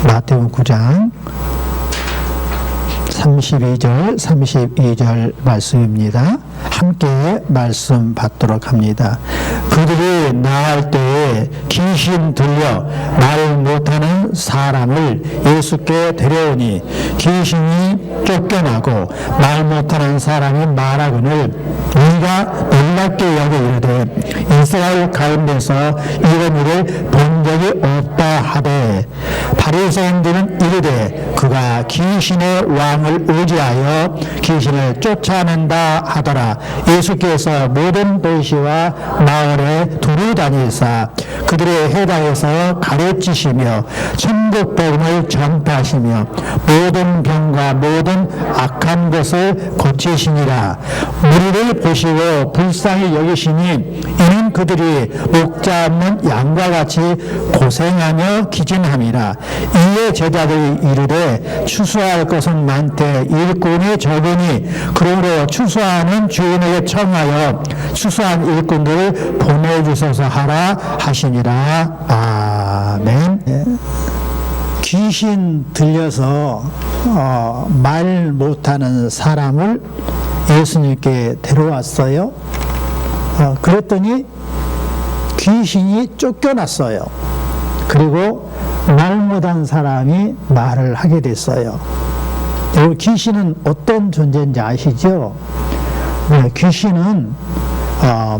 마태복음 9장 32절 말씀입니다. 함께 말씀 받도록 합니다. 그들이 나갈 때에 귀신 들려 말 못하는 사람을 예수께 데려오니 귀신이 쫓겨나고 말 못하는 사람이 말하거늘 우리가 놀랍게 여겨 이르되 이스라엘 가운데서 이런 일을 본 적이 없다 하되 바리새인들은 이르되 그가 귀신의 왕을 의지하여 귀신을 쫓아낸다 하더라. 예수께서 모든 도시와 마을에 두루 다니사 그들의 회당에서 가르치시며 천국 복음을 전파하시며 모든 병과 모든 악한 것을 고치시니라. 무리를 보시고 불쌍히 여기시니 이는 그들이 목자 없는 양과 같이 고생하며 기진함이라. 이에 제자들이 이르되 추수할 것은 많되 일꾼이 적으니 그러므로 추수하는 주인에게 청하여 추수한 일꾼들을 보내주소서 하라 하시니라. 아멘. 귀신 들려서 말 못하는 사람을 예수님께 데려왔어요. 그랬더니 귀신이 쫓겨났어요. 그리고 말 못한 사람이 말을 하게 됐어요. 여러분, 귀신은 어떤 존재인지 아시죠? 귀신은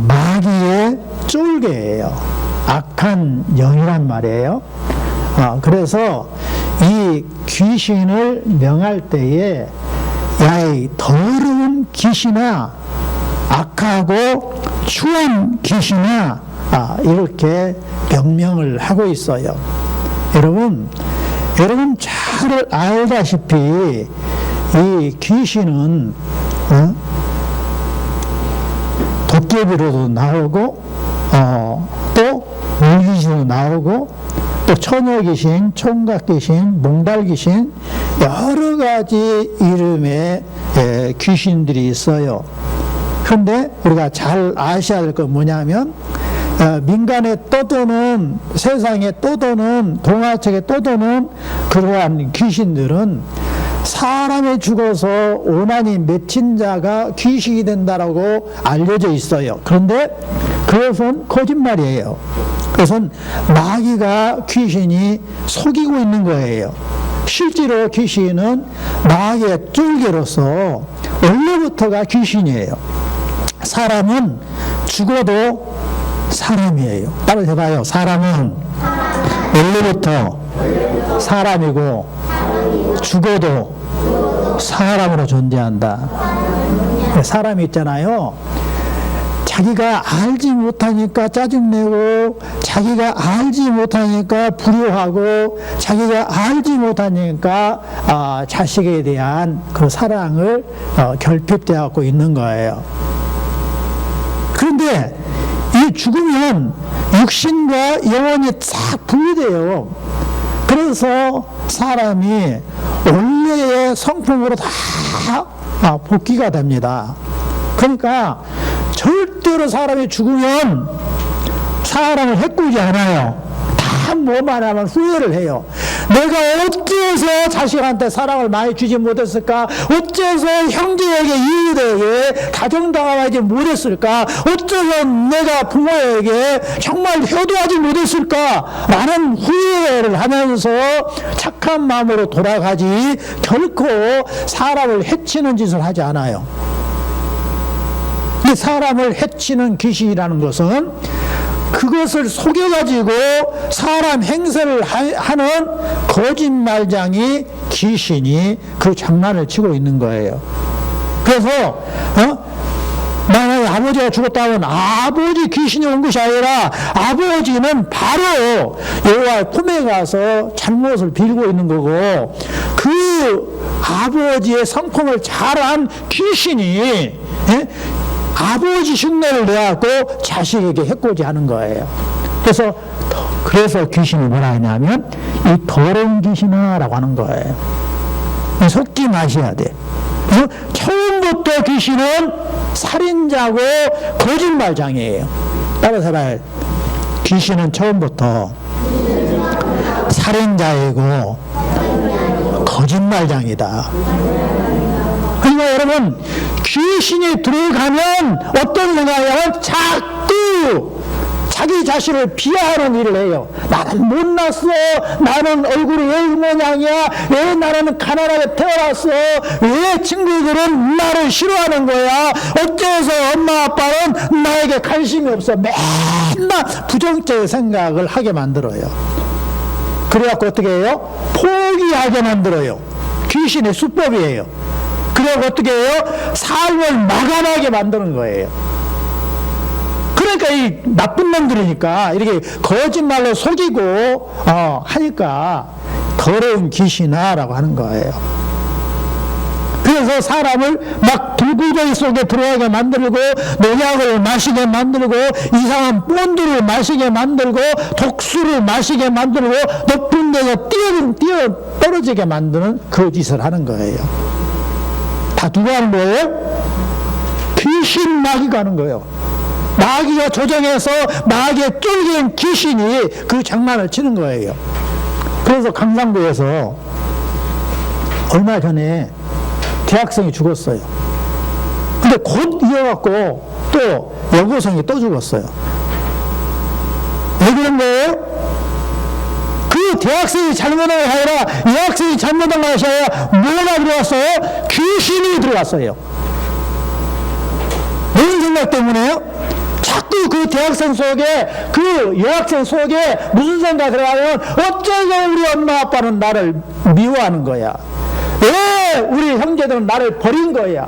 마귀의 쫄개예요. 악한 영이란 말이에요. 그래서 이 귀신을 명할 때에 야이 더러운 귀신아, 악하고 추한 귀신아, 이렇게 명명을 하고 있어요. 여러분 잘 알다시피 이 귀신은 도깨비로도 나오고 또 물귀신으로 나오고 또 처녀귀신, 총각귀신, 몽달귀신 여러 가지 이름의 귀신들이 있어요. 그런데 우리가 잘 아셔야 될 건 뭐냐면 민간에 떠도는, 세상에 떠도는, 동화책에 떠도는 그러한 귀신들은 사람이 죽어서 오난이 맺힌 자가 귀신이 된다라고 알려져 있어요. 그런데 그것은 거짓말이에요. 그것은 마귀가 귀신이 속이고 있는 거예요. 실제로 귀신은 마귀의 쫄개로서 원래부터가 귀신이에요. 사람은 죽어도 사람이에요. 따로 해봐요. 사람은 원래부터 사람이고 죽어도 사람으로 존재한다. 사람이 있잖아요. 자기가 알지 못하니까 짜증내고, 자기가 알지 못하니까 불효하고, 자기가 알지 못하니까 자식에 대한 그 사랑을 결핍되어 갖고 있는 거예요. 그런데 이 죽으면 육신과 영혼이 싹 분리돼요. 그래서 사람이 원래의 성품으로 다 복귀가 됩니다. 그러니까 절대로 사람이 죽으면 사람을 해꾸지 않아요. 다 뭐만 하면 후회를 해요. 내가 어째서 자식한테 사랑을 많이 주지 못했을까? 어째서 형제에게, 이웃에게 다정다감하지 못했을까? 어째서 내가 부모에게 정말 효도하지 못했을까? 라는 후회를 하면서 착한 마음으로 돌아가지 결코 사람을 해치는 짓을 하지 않아요. 이 사람을 해치는 귀신이라는 것은 그것을 속여가지고 사람 행세를 하는 거짓말장이 귀신이 그 장난을 치고 있는 거예요. 그래서 만약에 아버지가 죽었다면 아버지 귀신이 온 것이 아니라 아버지는 바로 여호와의 품에 가서 잘못을 빌고 있는 거고, 그 아버지의 성품을 잘한 귀신이 아버지 흉내를 내갖고 자식에게 해코지하는 거예요. 그래서 귀신이 뭐라 하냐면 이 더러운 귀신아라고 하는 거예요. 속지 마셔야 돼. 처음부터 귀신은 살인자고 거짓말장이에요. 따라서 귀신은 처음부터 살인자이고 거짓말장이다. 그러니까 여러분, 귀신이 들어가면 어떤 생각이냐면 자꾸 자기 자신을 비하하는 일을 해요. 나는 못났어. 나는 얼굴이 왜 이 모양이야. 왜 나는 가난하게 태어났어. 왜 친구들은 나를 싫어하는 거야. 어째서 엄마 아빠는 나에게 관심이 없어. 맨날 부정적인 생각을 하게 만들어요. 그래갖고 어떻게 해요? 포기하게 만들어요. 귀신의 수법이에요. 그래갖고 어떻게 해요? 삶을 마감하게 만드는 거예요. 그러니까 이 나쁜 놈들이니까 이렇게 거짓말로 속이고 하니까 더러운 귀신아라고 하는 거예요. 그래서 사람을 막 불구덩이 속에 들어가게 만들고, 농약을 마시게 만들고, 이상한 본드를 마시게 만들고, 독수를 마시게 만들고, 높은 데서 뛰어 떨어지게 만드는 그 짓을 하는 거예요. 다 누가 하는 거예요? 귀신 마귀가 하는 거예요. 마귀가 조정해서 마귀의 쫄긴 귀신이 그 장난을 치는 거예요. 그래서 강상구에서 얼마 전에 대학생이 죽었어요. 근데 곧 이어갖고 또 여고생이 또 죽었어요. 왜 그런 거예요? 그 대학생이 잘못한 것이 아니라 이 학생이 잘못한 것이 아니라 뭐가 들어왔어요? 귀신이 들어왔어요. 무슨 생각 때문에요? 자꾸 그 대학생 속에, 그 여학생 속에 무슨 생각이 들어가면 어쩌고 우리 엄마 아빠는 나를 미워하는 거야. 왜 우리 형제들은 나를 버린 거야?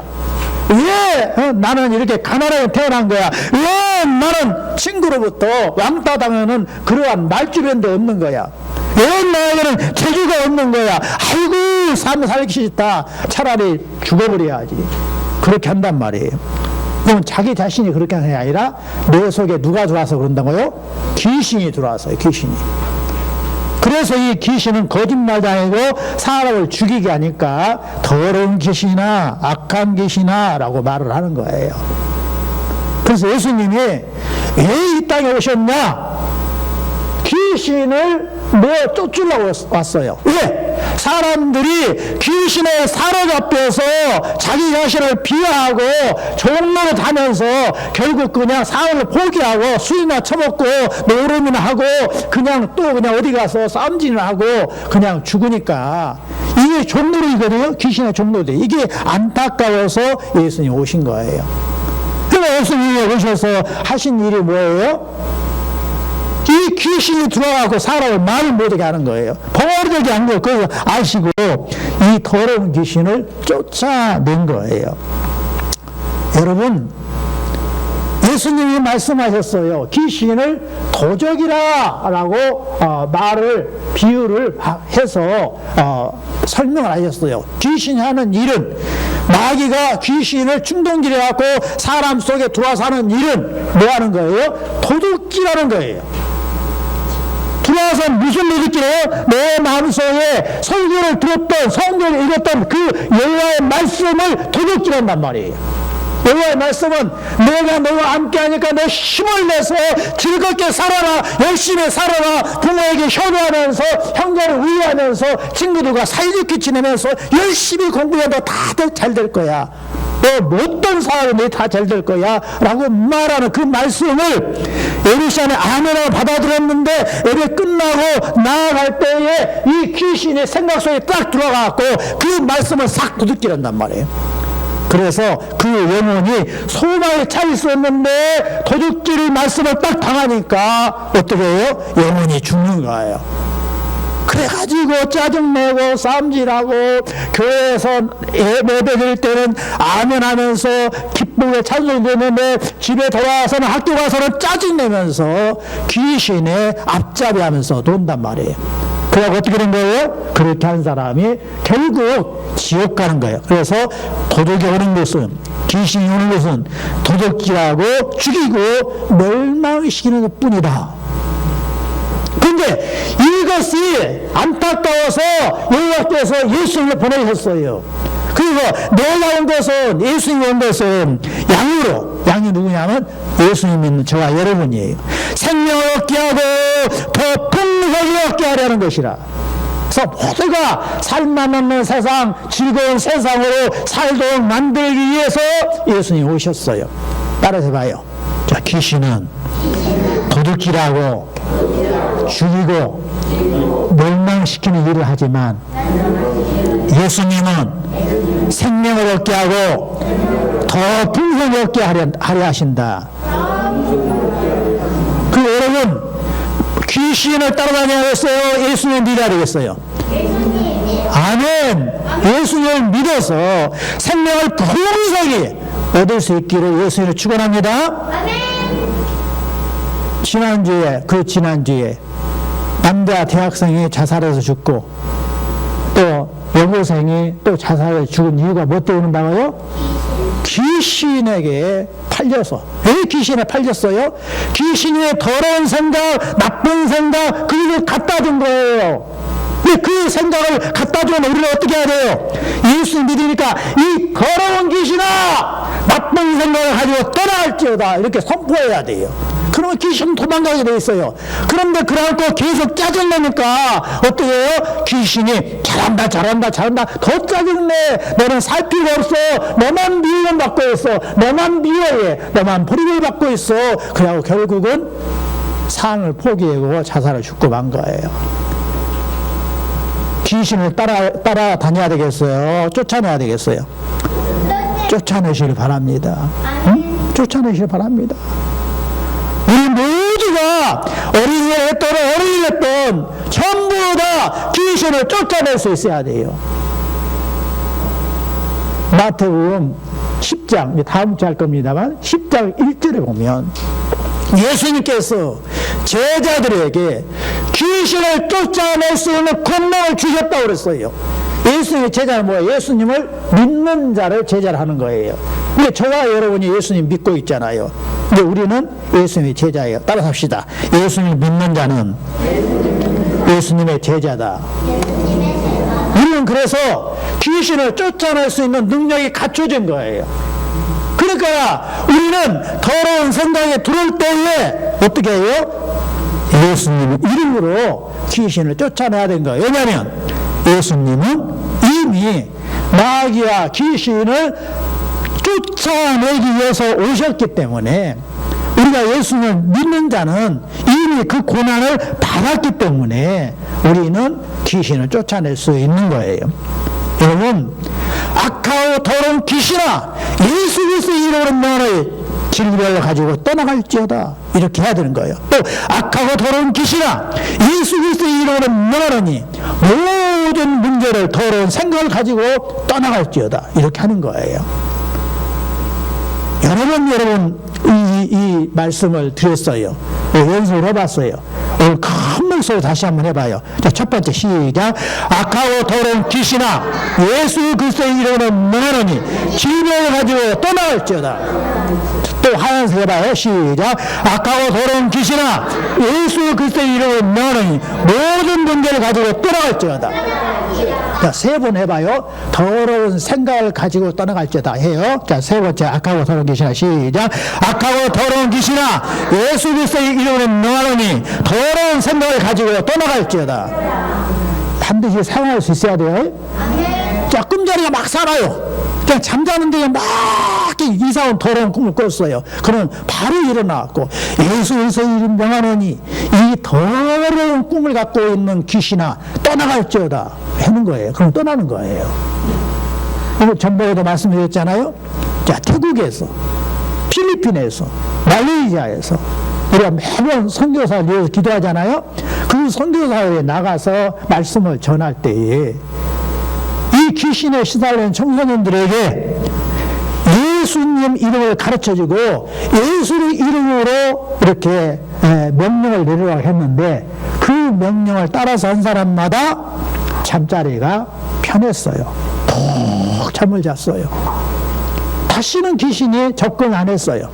왜 나는 이렇게 가난하게 태어난 거야? 왜 나는 친구로부터 왕따 당하는 그러한 말주변도 없는 거야? 왜 나에게는 재주가 없는 거야? 아이고, 삶 살기 싫다. 차라리 죽어버려야지. 그렇게 한단 말이에요. 그럼 자기 자신이 그렇게 하는 게 아니라 내 속에 누가 들어와서 그런다고요? 귀신이 들어와서요. 귀신이. 그래서 이 귀신은 거짓말장이고 사람을 죽이게 하니까 더러운 귀신아, 악한 귀신아 라고 말을 하는 거예요. 그래서 예수님이 왜 이 땅에 오셨냐? 귀신을 내어 쫓으려고 왔어요. 왜? 사람들이 귀신에 사로잡혀서 자기 자신을 비하하고 종로로 다면서 결국 그냥 삶을 포기하고 술이나 처먹고 노름이나 하고 그냥 또 그냥 어디 가서 쌈질이나 하고 그냥 죽으니까 이게 종로이거든요. 귀신의 종로들. 이게 안타까워서 예수님 오신 거예요. 그러니까 예수님이 오셔서 하신 일이 뭐예요? 이 귀신이 들어가고 사람을 말 못하게 하는 거예요. 버리게 한 거예요. 그래서 아시고 이 더러운 귀신을 쫓아낸 거예요. 여러분, 예수님이 말씀하셨어요. 귀신을 도적이라 라고 비유를 해서 설명을 하셨어요. 귀신이 하는 일은, 마귀가 귀신을 충동질해갖고 사람 속에 들어와서 하는 일은 뭐 하는 거예요? 도둑질하는 거예요. 들어와서 무슨 도둑질이에요? 내 마음속에 설교를 들었던, 성경을 읽었던 그 여호와의 말씀을 도둑질한단 말이에요. 여호와의 말씀은 내가 너와 함께하니까 너 힘을 내서 즐겁게 살아라, 열심히 살아라, 부모에게 효도하면서 형제를 위하면서 친구들과 사이좋게 지내면서 열심히 공부해도 다 잘 될 거야. 너 어떤 사람이 다 잘 될 거야 라고 말하는 그 말씀을 에리시 안에 아멘을 받아들였는데 예배 끝나고 나아갈 때에 이 귀신이 생각 속에 딱 들어가고 그 말씀을 싹 도둑질한단 말이에요. 그래서 그 영혼이 소망에 차 있었는데 도둑질 말씀을 딱 당하니까 어떻게 해요? 영혼이 죽는 거예요. 그래가지고 짜증내고 쌈질하고 교회에서 예배 드릴 때는 아멘 하면서 기쁘게 찬송 드리는데 집에 돌아와서는 학교 가서는 짜증내면서 귀신에 앞잡이 하면서 논단 말이에요. 그래서 어떻게 된 거예요? 그렇게 한 사람이 결국 지옥 가는 거예요. 그래서 도둑이 오는 것은, 귀신이 오는 것은 도둑질하고 죽이고 멸망시키는 것 뿐이다. 근데 이것이 안타까워서 여호와께서 예수님을 보내셨어요. 그리고 내가 온 것은, 예수님이 온 것은 양으로, 양이 누구냐면 예수님 믿는 저와 여러분이에요. 생명을 얻게 하고 더 풍성하게 얻게 하려는 것이라. 그래서 모두가 살만 없는 세상, 즐거운 세상으로 살도록 만들기 위해서 예수님이 오셨어요. 따라서 봐요. 자, 귀신은 도둑질하고 죽이고 멸망시키는 일을 하지만 예수님은 생명을 얻게 하고 더 풍성히 얻게 하려 하신다. 그 여러분, 귀신을 따라다녀야겠어요? 예수님을 믿어야 되겠어요? 아멘. 예수님을 믿어서 생명을 풍성히 얻을 수 있기를 예수님을 축원합니다. 지난주에 남자 대학생이 자살해서 죽고 또 여고생이 또 자살해 죽은 이유가 뭐 때문에 나와요? 귀신에게 팔려서. 왜 귀신에 팔렸어요? 귀신의 더러운 생각, 나쁜 생각, 그걸 갖다 준 거예요. 그 생각을 갖다 주면 우리는 어떻게 해야 돼요? 예수 믿으니까 이 더러운 귀신아, 나쁜 생각을 가지고 떠나갈지어다, 이렇게 선포해야 돼요. 그러면 귀신은 도망가게 돼 있어요. 그런데 그래갖고 계속 짜증내니까 어떻게 해요? 귀신이 잘한다 더 짜증내. 너는 살 필요 없어. 너만 미움을 받고 있어. 너만 미워해. 너만 버림을 받고 있어. 그래갖고 결국은 삶을 포기하고 자살을 죽고 만 거예요. 귀신을 따라다녀야 되겠어요? 쫓아내야 되겠어요? 쫓아내시길 바랍니다. 응? 쫓아내시길 바랍니다. 우리 모두가 어린이를 했던 전부 다 귀신을 쫓아낼 수 있어야 돼요. 마태복음 10장, 다음 주에 할 겁니다만 10장 1절에 보면 예수님께서 제자들에게 귀신을 쫓아낼 수 있는 권능을 주셨다고 그랬어요. 예수님의 제자는 뭐예요? 예수님을 믿는 자를 제자를 하는 거예요. 근데 저와 여러분이 예수님 믿고 있잖아요. 근데 우리는 예수님의 제자예요. 따라서 합시다. 예수님을 믿는 자는 예수님의 제자다. 우리는 그래서 귀신을 쫓아낼 수 있는 능력이 갖춰진 거예요. 그러니까 우리는 더러운 생각에 들어올 때에 어떻게 해요? 예수님 이름으로 귀신을 쫓아내야 되는 거예요. 왜냐하면 예수님은 이미 마귀와 귀신을 쫓아내기 위해서 오셨기 때문에, 우리가 예수님을 믿는 자는 이미 그 고난을 받았기 때문에 우리는 귀신을 쫓아낼 수 있는 거예요. 여러분, 악하고 더러운 귀신아, 예수 그리스도의 이름으로 너를 진리를 가지고 떠나갈지어다, 이렇게 해야 되는 거예요. 또 악하고 더러운 귀신아, 예수 그리스도의 이름으로 너하니 모든 문제를, 더러운 생각을 가지고 떠나갈지어다, 이렇게 하는 거예요. 여러분 이 말씀을 드렸어요. 연습을 해봤어요. 오늘 큰 목소리로 다시 한번 해봐요. 자, 첫 번째 시작. 악하고 더러운 귀신아, 예수 그리스도의 이름으로 너하니 질병을 가지고 떠나갈지어다. 또 하얀색 해봐요. 시작. 악하고 더러운 귀신아, 예수 그리스도의 이름으로 너하니 모든 문제를 가지고 떠나갈지어다. 자, 세 번 해봐요. 더러운 생각을 가지고 떠나갈지어다 해요. 자, 세 번째, 악하고 더러운 귀신아, 시작. 악하고 더러운 귀신아, 예수 그리스도의 이름으로 너하니 더러운 생각을 가지고 떠나갈지어다. 반드시 사용할 수 있어야 돼요. 자, 꿈자리가 막 살아요. 그냥 잠자는데 막 이상한 더러운 꿈을 꿨어요. 그러면 바로 일어나고 예수 그리스도의 이름 명하노니 이 더러운 꿈을 갖고 있는 귀신아, 떠나갈지어다 하는 거예요. 그럼 떠나는 거예요. 이거 전번에도 말씀드렸잖아요. 자, 태국에서, 필리핀에서, 말레이시아에서 우리가 매번 선교사를 위해서 기도하잖아요. 그 선교사에 나가서 말씀을 전할 때에 이 귀신에 시달리는 청소년들에게 예수님 이름을 가르쳐주고 예수의 이름으로 이렇게 명령을 내리라고 했는데, 그 명령을 따라서 한 사람마다 잠자리가 편했어요. 푹 잠을 잤어요. 다시는 귀신이 접근 안 했어요.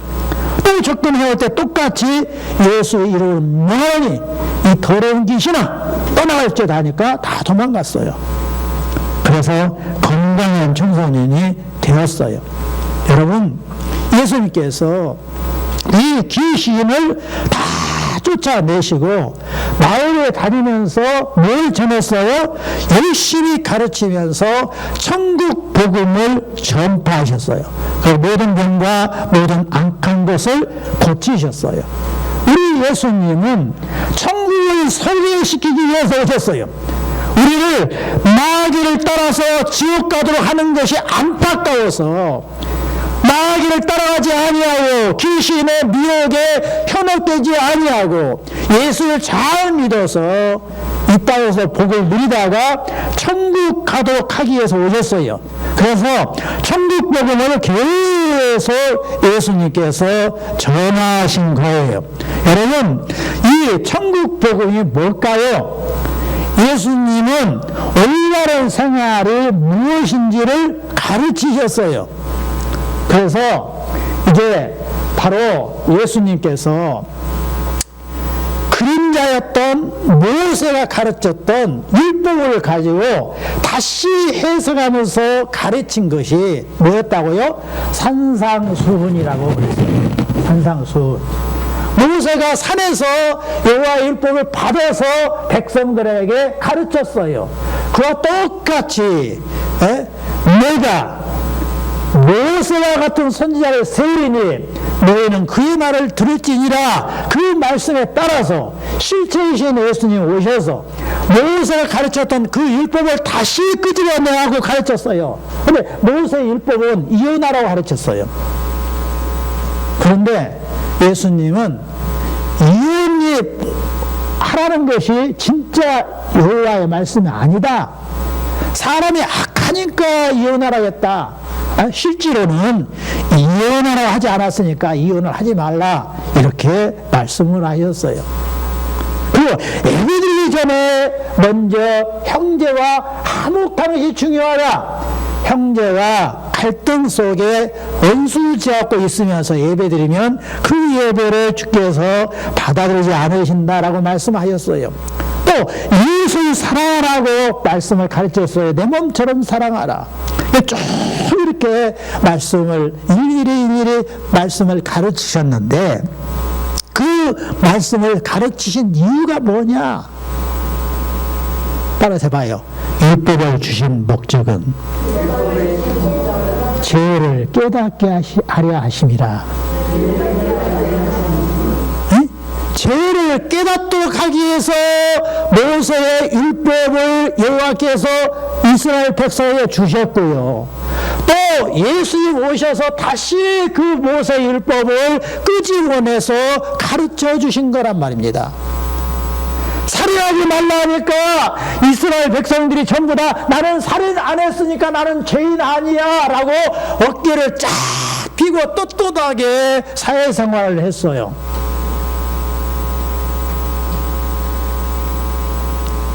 또 접근해올 때 똑같이 예수의 이름으로 명하니 이 더러운 귀신아, 떠나갈지어다 하니까 다 도망갔어요. 그래서 건강한 청소년이 되었어요. 여러분, 예수님께서 이 귀신을 다 쫓아내시고 마을에 다니면서 뭘 전했어요? 열심히 가르치면서 천국 복음을 전파하셨어요. 그 모든 병과 모든 악한 것을 고치셨어요. 우리 예수님은 천국을 소개시키기 위해서 오셨어요. 우리를 마귀를 따라서 지옥 가도록 하는 것이 안타까워서 마귀를 따라가지 아니하고 귀신의 미혹에 현혹되지 아니하고 예수를 잘 믿어서 이 땅에서 복을 누리다가 천국 가도록 하기 위해서 오셨어요. 그래서 천국 복음을 계속 예수님께서 전하신 거예요. 여러분, 이 천국 복음이 뭘까요? 예수님은 올바른 생활이 무엇인지를 가르치셨어요. 그래서 이제 바로 예수님께서 그림자였던 모세가 가르쳤던 율법을 가지고 다시 해석하면서 가르친 것이 뭐였다고요? 산상수훈이라고 그랬어요. 산상수훈. 모세가 산에서 여호와의 율법을 받아서 백성들에게 가르쳤어요. 그와 똑같이 내가 모세와 같은 선지자를 세우리니 너희는 그의 말을 들을지니라. 그 말씀에 따라서 실체이신 예수님이 오셔서 모세가 가르쳤던 그 율법을 다시 끄집어내라고 가르쳤어요. 근데 모세의 율법은 이혼하라고 가르쳤어요. 그런데 예수님은 이혼이 하라는 것이 진짜 여호와의 말씀이 아니다. 사람이 악하니까 이혼하라고 했다. 실제로는 이혼하라고 하지 않았으니까 이혼을 하지 말라, 이렇게 말씀을 하셨어요. 그리고 예배드리기 전에 먼저 형제와 화목하는 것이 중요하다. 형제가 갈등 속에 원수지어갖고 있으면서 예배드리면 그 예배를 주께서 받아들이지 않으신다라고 말씀하셨어요. 또 이웃을 사랑하라고 말씀을 가르쳤어요. 내 몸처럼 사랑하라. 쭉 이렇게 말씀을 일일이 말씀을 가르치셨는데, 그 말씀을 가르치신 이유가 뭐냐? 따라서 봐요. 율법을 주신 목적은 죄를 깨닫게 하려 하심이라. 죄를 깨닫도록 하기 위해서 모세의 율법을 여호와께서 이스라엘 백성에게 주셨고요. 또 예수님 오셔서 다시 그 모세의 율법을 끄집어내서 가르쳐 주신 거란 말입니다. 살인하지 말라 하니까 이스라엘 백성들이 전부 다 나는 살인 안 했으니까 나는 죄인 아니야 라고 어깨를 쫙 펴고 떳떳하게 사회생활을 했어요.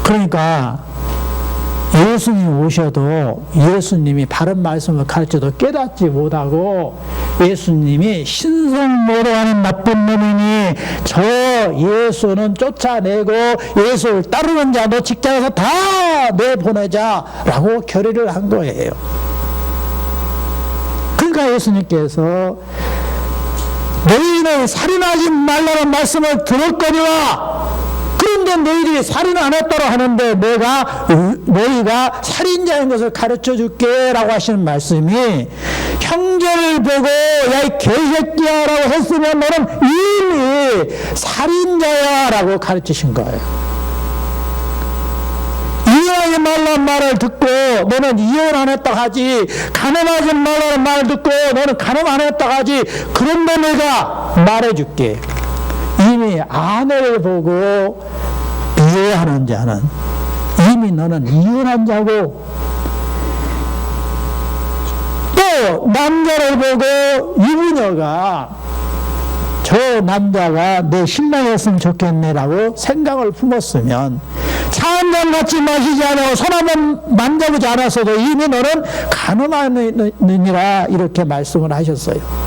그러니까 예수님이 오셔도 예수님이 바른 말씀을 가르쳐도 깨닫지 못하고 예수님이 신성모독하는 나쁜 놈이니 저 예수는 쫓아내고 예수를 따르는 자 너 직장에서 다 내보내자 라고 결의를 한 거예요. 그러니까 예수님께서 너희는 살인하지 말라는 말씀을 들었거니와 그런데 너희들이 살인 안 했다고 하는데 내가 너희가 살인자인 것을 가르쳐 줄게 라고 하시는 말씀이 형제를 보고 야 이 개새끼야 라고 했으면 너는 이미 살인자야 라고 가르치신 거예요. 이혼하지 말라는 말을 듣고 너는 이혼 안 했다고 하지, 간음하지 말라는 말을 듣고 너는 간음 안 했다고 하지, 그런데 내가 말해줄게. 이미 아내를 보고 이해하는 자는 이미 너는 이혼한 자고, 또 남자를 보고 유부녀가 저 남자가 내 신랑이었으면 좋겠네라고 생각을 품었으면 차 한잔 같이 마시지 않고 손 한번 만져보지 않았어도 이미 너는 간음하느니라 이렇게 말씀을 하셨어요.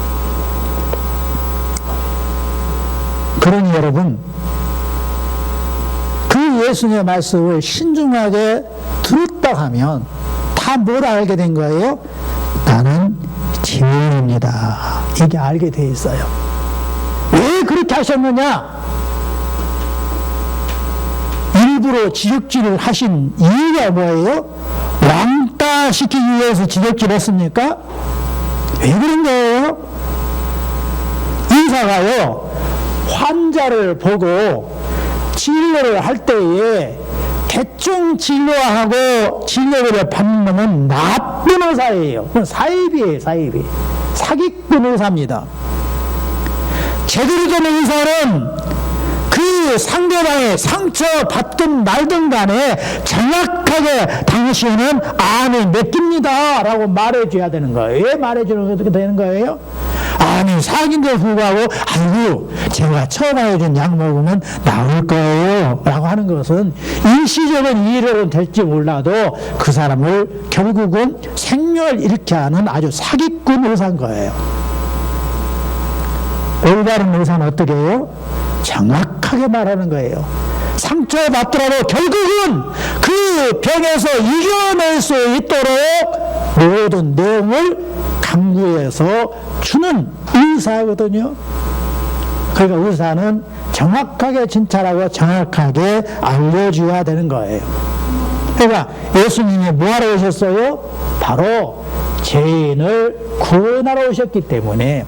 그러니 여러분, 그 예수님의 말씀을 신중하게 들었다 하면 다 다 뭘 알게 된 거예요? 나는 죄인입니다. 이게 알게 돼 있어요. 왜 그렇게 하셨느냐? 일부러 지적질을 하신 이유가 뭐예요? 왕따 시키기 위해서 지적질 했습니까? 왜 그런 거예요? 의사가요, 환자를 보고 진료를 할 때에 대충 진료하고 진료비를 받는 놈은 나쁜 의사예요. 그건 사입이에요, 사입이. 사기꾼 의사입니다. 제대로 된 의사는 그 상대방의 상처 받든 말든 간에 정확하게 당신은 암이 몇 개입니다 라고 말해줘야 되는 거예요. 왜 말해주는 게 어떻게 되는 거예요? 암이 사기인데 불구하고 아이고 제가 처음 해준 약 먹으면 나을 거예요 라고 하는 것은 일시적인 이해로는 될지 몰라도 그 사람을 결국은 생명을 잃게 하는 아주 사기꾼 의사인 거예요. 올바른 의사는 어떻게 해요? 정확하게 말하는 거예요. 상처받더라도 결국은 그 병에서 이겨낼 수 있도록 모든 내용을 강구해서 주는 의사거든요. 그러니까 의사는 정확하게 진찰하고 정확하게 알려줘야 되는 거예요. 그러니까 예수님이 뭐하러 오셨어요? 바로 죄인을 구원하러 오셨기 때문에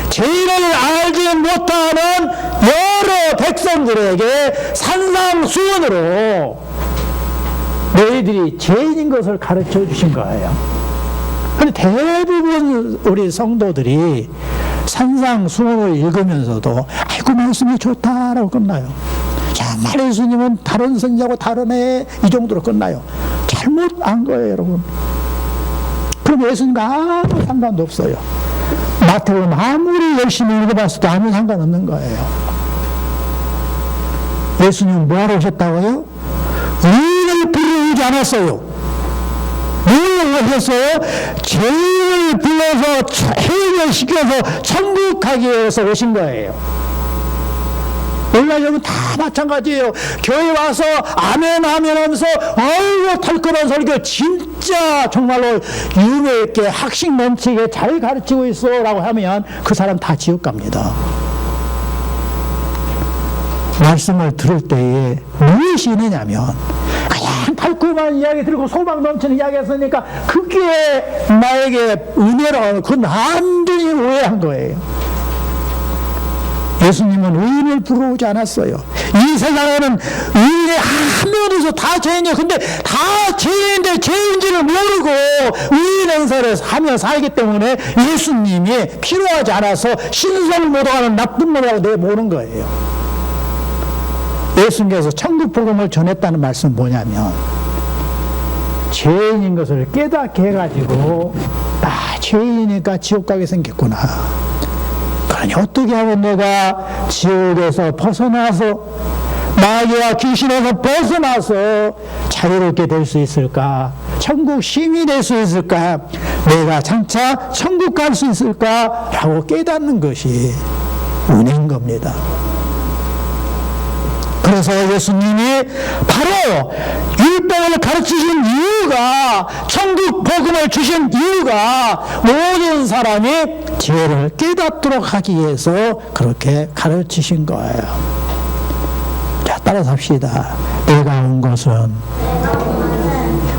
죄인을 알지 못하는 여러 백성들에게 산상수훈으로 너희들이 죄인인 것을 가르쳐 주신 거예요. 그런데 대부분 우리 성도들이 산상수훈을 읽으면서도 아이고 말씀이 좋다라고 끝나요. 정말 예수님은 다른 선지자하고 다르네 이 정도로 끝나요. 잘못 안 거예요, 여러분. 그럼 예수님과 아무 상관도 없어요. 마태복음 아무리 열심히 읽어봤어도 아무 상관없는 거예요. 예수님은 뭐하러 오셨다고요? 의인을 부르지 않았어요. 뭘 오셨어요? 죄인을 불러서 해결시켜서 천국 가기 위해서 오신 거예요. 오늘 여러분 다 마찬가지예요. 교회 와서 아멘 아멘 하면서 아이고 털끄러운 설교 진짜 정말로 유머 있게 학식 넘치게 잘 가르치고 있어 라고 하면 그 사람 다 지옥 갑니다. 말씀을 들을 때에 무엇이 있느냐면 그냥 달콤한 이야기 들고 소망 넘치는 이야기 했으니까 그게 나에게 은혜로 그 완전히 오해한 거예요. 예수님은 의인을 부르지 않았어요. 이 세상에는 의인이 한명어디서 다 죄인이에요. 근데 다 죄인인데 죄인지를 모르고 의인 행사를 하며 살기 때문에 예수님이 필요하지 않아서 신성을 못하는 나쁜 놈이라고 내모는 거예요. 예수님께서 천국 복음을 전했다는 말씀은 뭐냐면 죄인인 것을 깨닫게 해가지고 죄인이니까 지옥 가게 생겼구나. 그러니 어떻게 하면 내가 지옥에서 벗어나서 마귀와 귀신에서 벗어나서 자유롭게 될 수 있을까? 천국 시민이 될 수 있을까? 내가 장차 천국 갈 수 있을까? 라고 깨닫는 것이 은혜인 겁니다. 그래서 예수님이 바로 율법을 가르치신 이유가 천국 복음을 주신 이유가 모든 사람이 죄를 깨닫도록 하기 위해서 그렇게 가르치신 거예요. 자, 따라서 합시다. 내가 온 것은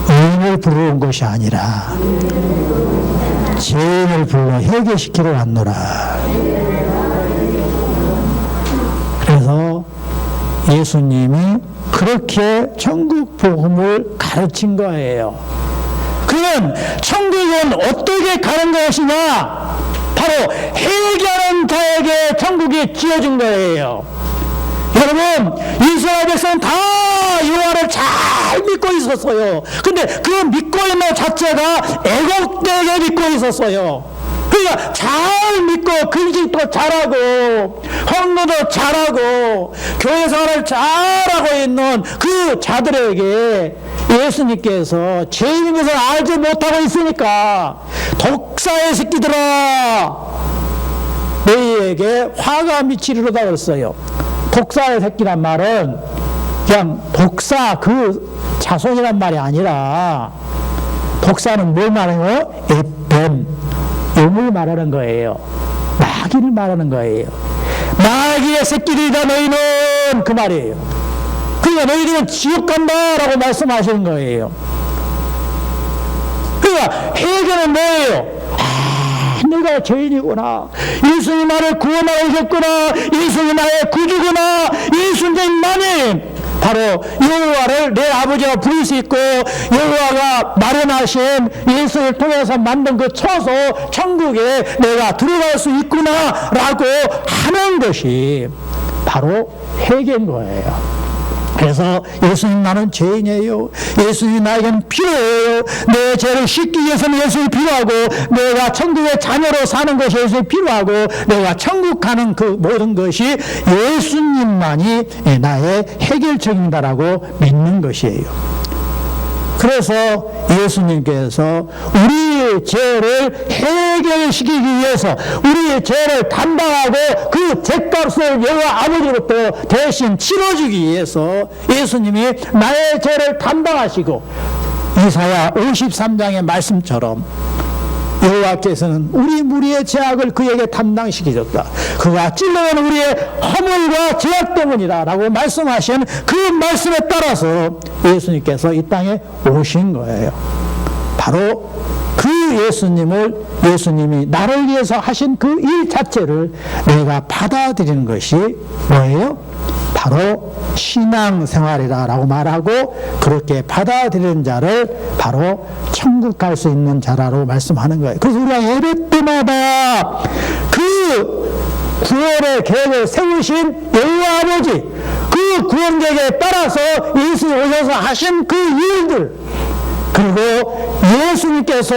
의인을 부르는 것이 아니라 죄인을 불러 해결시키러 왔노라. 그래서 예수님이 그렇게 천국 복음을 가르친 거예요. 그러면 천국은 어떻게 가는 것이냐? 바로 회개하는 자에게 천국이 지어진 거예요. 여러분, 이스라엘 백성은 다 여호와를 잘 믿고 있었어요. 근데 그 믿고 있는 자체가 애국되게 믿고 있었어요. 그러니까 잘 믿고 금식도 잘하고 헌금도 잘하고 교회 생활을 잘하고 있는 그 자들에게 예수님께서 죄인인 것을 알지 못하고 있으니까 독사의 새끼들아 너희에게 화가 미치리로다 그랬어요. 독사의 새끼란 말은 그냥 독사 그 자손이란 말이 아니라 독사는 뭘 말하는 거예요? 뱀, 용을 말하는 거예요. 마귀를 말하는 거예요. 마귀의 새끼들이다 너희는, 그 말이에요. 그러니까 너희들은 지옥 간다라고 말씀하시는 거예요. 그러니까 회개는 뭐예요? 내가 죄인이구나, 예수님 나를 구원하러 오셨구나, 예수님 나의 구주구나, 예수님만이 바로 여호와를 내 아버지가 부를 수 있고, 여호와가 마련하신 예수를 통해서 만든 그 처소 천국에 내가 들어갈 수 있구나 라고 하는 것이 바로 회개인 거예요. 그래서 예수님 나는 죄인이에요, 예수님 나에게는 필요해요, 내 죄를 씻기 위해서는 예수님이 필요하고, 내가 천국의 자녀로 사는 것이 예수님이 필요하고, 내가 천국 가는 그 모든 것이 예수님만이 나의 해결책인다라고 믿는 것이에요. 그래서 예수님께서 우리의 죄를 해결시키기 위해서 우리의 죄를 담당하고 그 죄값을 여호와 아버지로부터 대신 치러주기 위해서 예수님이 나의 죄를 담당하시고, 이사야 53장의 말씀처럼 여호와께서는 우리 무리의 죄악을 그에게 담당시키셨다, 그가 찔러온 우리의 허물과 죄악 때문이다 라고 말씀하신 그 말씀에 따라서 예수님께서 이 땅에 오신 거예요. 바로 그 예수님이 나를 위해서 하신 그 일 자체를 내가 받아들이는 것이 뭐예요? 바로 신앙생활이라고 말하고, 그렇게 받아들이는 자를 바로 천국 갈 수 있는 자라고 말씀하는 거예요. 그래서 우리가 예배 때마다 그 구원의 계획을 세우신 여호와 아버지, 그 구원 계획에 따라서 예수님 오셔서 하신 그 일들, 그리고 예수님께서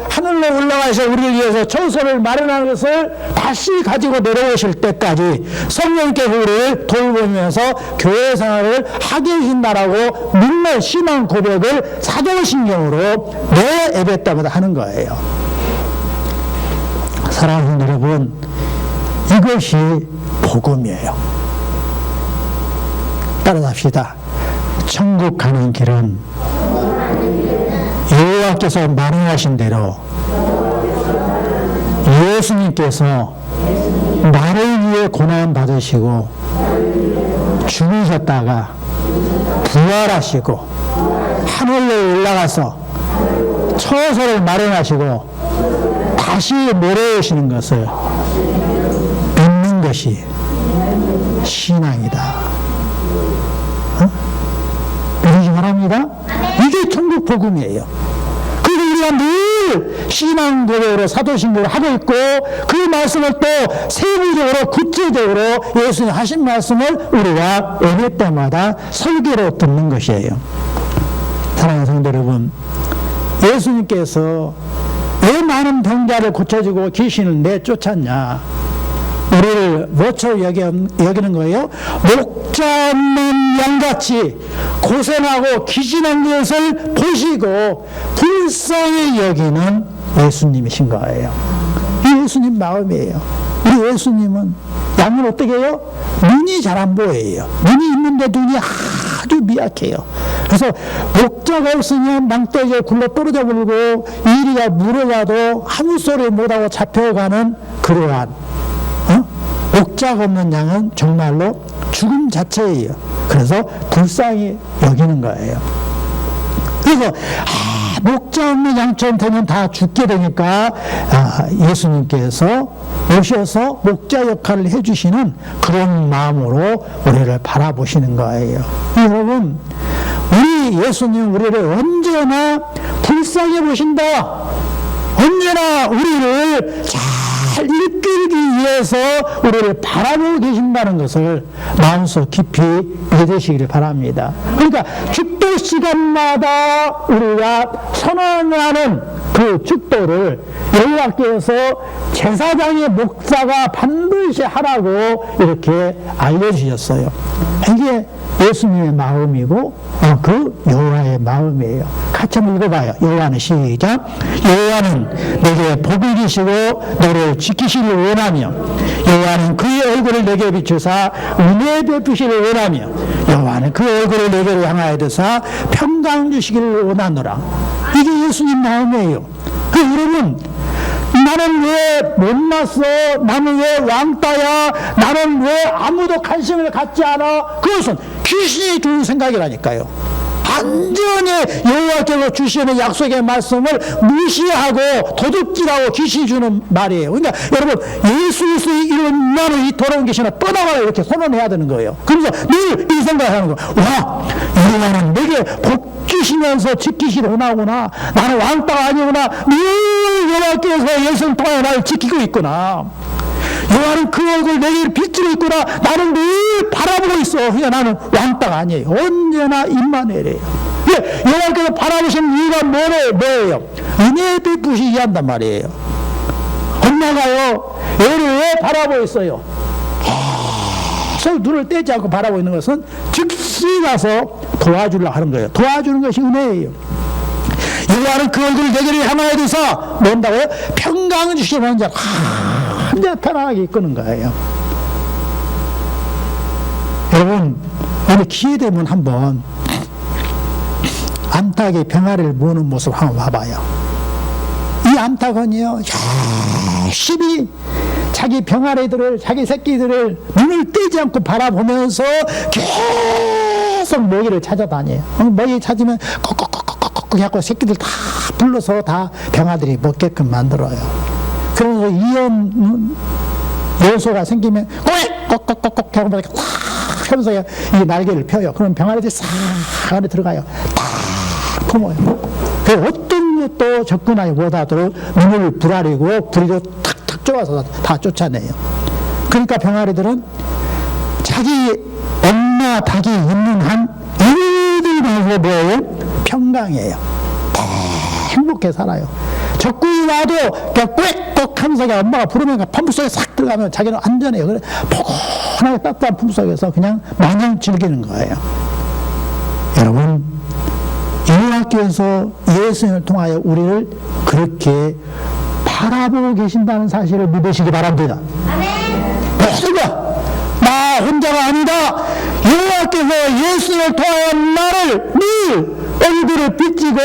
하늘로 올라가셔 우리를 위해서 처소를 마련하는 것을 다시 가지고 내려오실 때까지 성령께서 우리를 돌보면서 교회 생활을 하게 하신다라고 믿는 신앙 고백을 사도신경으로 매 예배 때마다 하는 거예요. 사랑하는 여러분, 이것이 복음이에요. 따라합시다. 천국 가는 길은 여호와께서 마련하신 대로 예수님께서 나를 위해 고난 받으시고 죽으셨다가 부활하시고 하늘로 올라가서 처소를 마련하시고 다시 내려오시는 것을 믿는 것이 신앙이다. 믿으시 바랍니다. 이게 천국 복음이에요. 그리고 우리가 늘 신앙 고백으로 사도신경을 하고 있고, 그 말씀을 또 세부적으로 구체적으로 예수님 하신 말씀을 우리가 예배 때마다 설교로 듣는 것이에요. 사랑하는 성도 여러분, 예수님께서 왜 많은 병자를 고쳐주고 귀신을 내쫓았냐? 우리를 뭐처럼 여기는 거예요? 목자 없는 양같이 고생하고 기진한 것을 보시고 불쌍히 여기는 예수님이신 거예요. 이 예수님 마음이에요. 우리 예수님은 양은 어떻게 해요? 눈이 잘 안 보여요. 눈이 있는데 눈이 아주 미약해요. 그래서 목자가 없으면 낭떠러지에 굴러 떨어져 버리고 이리가 물어가도 아무 소리 못하고 잡혀가는 그러한 목자가 없는 양은 정말로 죽음 자체예요. 그래서 불쌍히 여기는 거예요. 그래서 목자 없는 양처럼 되면 다 죽게 되니까 예수님께서 오셔서 목자 역할을 해주시는 그런 마음으로 우리를 바라보시는 거예요. 여러분, 우리 예수님 우리를 언제나 불쌍히 보신다. 언제나 우리를 잘 이끌기 위해서 우리를 바라보고 계신다는 것을 마음속 깊이 믿으시기를 바랍니다. 그러니까 축도 시간마다 우리가 선언하는 그 축도를 여호와께서 제사장의 목사가 반드시 하라고 이렇게 알려주셨어요. 이게 예수님의 마음이고 그 여호와의 마음이에요. 같이 한번 읽어봐요. 여호와는 시작. 여호와는 내게 복을 주시고 너를 지키시길 원하며 여호와는 그의 얼굴을 내게 비추사 은혜 베푸시기를 원하며 여호와는 그 얼굴을 내게로 향하여 드사 평강 주시기를 원하노라. 이게 예수님 마음이에요. 여러분, 나는 왜 못났어? 나는 왜 왕따야? 나는 왜 아무도 관심을 갖지 않아? 그것은 귀신이 주는 생각이라니까요. 완전히 여호와께서 주시는 약속의 말씀을 무시하고 도둑질하고 귀신이 주는 말이에요. 그러니까 여러분, 예수 그리스도의 이름 나는 이 더러운 귀신을 떠나가라 이렇게 선언해야 되는 거예요. 그래서 늘 이 생각하는 거예요. 와, 여호와는 내게 복 주시면서 지키시려 하구나. 나는 왕따가 아니구나. 늘 여호와께서 예수를 통해 나를 지키고 있구나. 여호와는 그 얼굴 내게 비추고 있구나. 나는 늘 바라보고 있어. 그러니까 나는 왕따가 아니에요. 언제나 임마누엘이에요. 여호와께서 바라보시는 이유가 뭐예요? 은혜 베푸시기 한단 말이에요. 엄마가요, 애를 왜 바라보고 있어요? 계속 눈을 떼지 않고 바라보고 있는 것은 즉시 가서 도와주려고 하는 거예요. 도와주는 것이 은혜예요. 여호와는 그 얼굴을 내게 향하여 두사 뭔다고요? 평강을 주시는 자 완전 편안하게 이끄는 거예요. 여러분, 오늘 기회 되면 한번 암탉의 병아리를 모으는 모습 한번 봐봐요. 이 암탉은요, 열심히 자기 병아리들을, 자기 새끼들을 눈을 떼지 않고 바라보면서 계속 먹이를 찾아다녀요. 먹이 찾으면 꺽꺽꺽꺽꺽 하고 새끼들 다 불러서 다 병아들이 먹게끔 만들어요. 그래서 이온 요소가 생기면 꺽꺽꺽꺽 하고 탁 하면서 이 날개를 펴요. 그럼 병아리들이 싹 안에 들어가요. 탁 품어요. 그 어떤 것도 접근하지 못하도록 눈을 부라리고 부리로 탁탁 쪼아서 다 쫓아내요. 그러니까 병아리들은 자기 엄마 닭이 있는 한 일들만으로 뭐예요? 평강이에요. 행복해 살아요. 적군이 와도 그냥 꽥꽥 하면서 엄마가 부르면 펌프 속에 싹 들어가면 자기는 안전해요. 그래 포근하게 따뜻한 품 속에서 그냥 마냥 즐기는 거예요. 여러분, 여호와께서 예수님을 통하여 우리를 그렇게 바라보고 계신다는 사실을 믿으시기 바랍니다. 아멘. 나 혼자가 아니다. 여호와께서 예수님을 통하여 나를 늘 얼굴을 비치고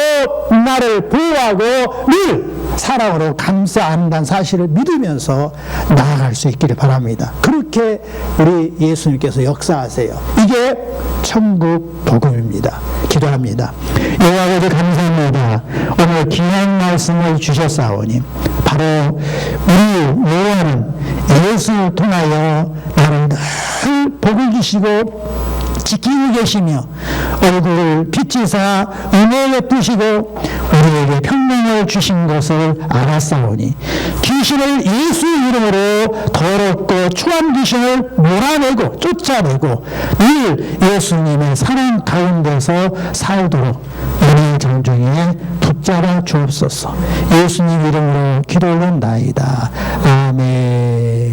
나를 보호하고 늘 사랑으로 감싸안다는 사실을 믿으면서 나아갈 수 있기를 바랍니다. 그렇게 우리 예수님께서 역사하세요. 이게 천국 복음입니다. 기도합니다. 여호와께 감사합니다. 오늘 귀한 말씀을 주셨사오니 바로 우리 여호와는 예수를 통하여 나를 늘 복을 주시고 지키고 계시며 얼굴을 비치사 은혜 베푸시고 우리에게 평강을 주신 것을 알았사오니 귀신을 예수 이름으로 더럽고 추한 귀신을 몰아내고 쫓아내고 늘 예수님의 사랑 가운데서 살도록 은혜 정중에 붙잡아 주옵소서. 예수님 이름으로 기도 올린다이다. 아멘.